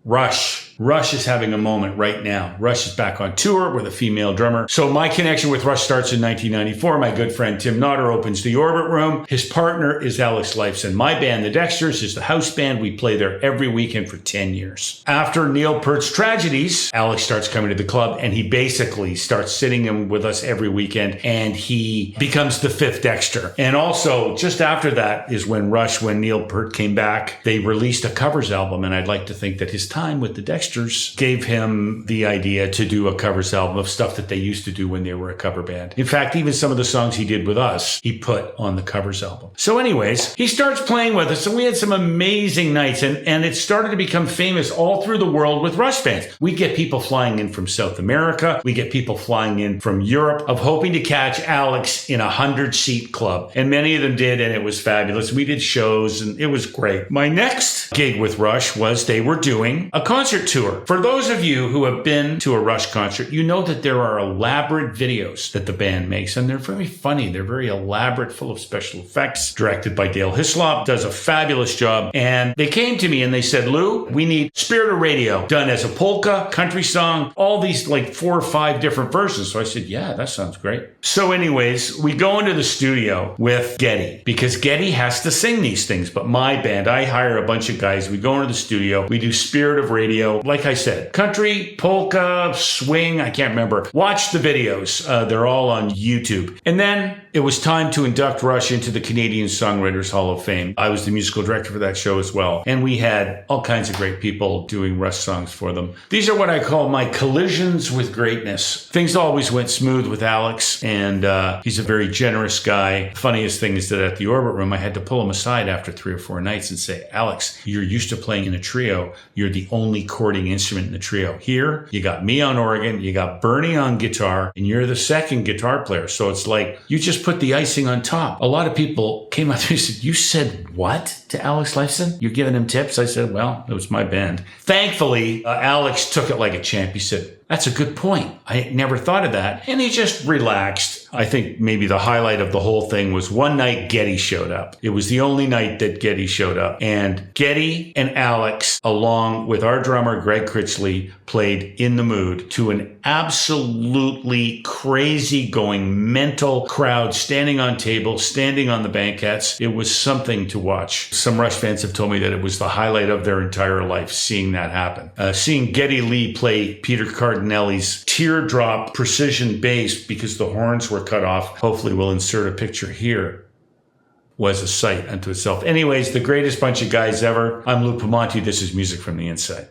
Rush is having a moment right now. Rush is back on tour with a female drummer. So my connection with Rush starts in 1994. My good friend Tim Nodder opens the Orbit Room. His partner is Alex Lifeson. My band, the Dexters, is the house band. We play there every weekend for 10 years. After Neil Peart's tragedies, Alex starts coming to the club and he basically starts sitting in with us every weekend and he becomes the fifth Dexter. And also, just after that is when Neil Peart came back, they released a covers album. And I'd like to think that his time with the Dexters gave him the idea to do a covers album of stuff that they used to do when they were a cover band. In fact, even some of the songs he did with us, he put on the covers album. So anyways, he starts playing with us and we had some amazing nights and it started to become famous all through the world with Rush fans. We get people flying in from South America. We get people flying in from Europe of hoping to catch Alex in a 100-seat club. And many of them did and it was fabulous. We did shows and it was great. My next gig with Rush was they were doing a concert tour. For those of you who have been to a Rush concert, you know that there are elaborate videos that the band makes, and they're very funny. They're very elaborate, full of special effects, directed by Dale Hislop, does a fabulous job. And they came to me and they said, Lou, we need Spirit of Radio done as a polka, country song, all these like 4 or 5 different versions. So I said, yeah, that sounds great. So anyways, we go into the studio with Geddy because Geddy has to sing these things. But my band, I hire a bunch of guys. We go into the studio. We do Spirit of Radio. Like I said, country, polka, swing, I can't remember. Watch the videos. They're all on YouTube. And then it was time to induct Rush into the Canadian Songwriters Hall of Fame. I was the musical director for that show as well. And we had all kinds of great people doing Rush songs for them. These are what I call my collisions with greatness. Things always went smooth with Alex, and he's a very generous guy. Funniest thing is that at the Orbit Room, I had to pull him aside after 3 or 4 nights and say, Alex, you're used to playing in a trio. You're the only chording instrument in the trio. Here, you got me on organ, you got Bernie on guitar, and you're the second guitar player. So it's like, you just put the icing on top. A lot of people came up to me and said, you said what to Alex Lifeson? You're giving him tips? I said, well, it was my band. Thankfully, Alex took it like a champ. He said, that's a good point. I never thought of that. And he just relaxed. I think maybe the highlight of the whole thing was one night Geddy showed up. It was the only night that Geddy showed up. And Geddy and Alex, along with our drummer, Greg Critchley, played In the Mood to an absolutely crazy going mental crowd standing on tables, standing on the banquettes. It was something to watch. Some Rush fans have told me that it was the highlight of their entire life, seeing that happen. Seeing Geddy Lee play Peter Cardinelli's teardrop precision bass because the horns were cut off. Hopefully we'll insert a picture here. Was a sight unto itself. Anyways, the greatest bunch of guys ever. I'm Lou Pamonte. This is Music from the Inside.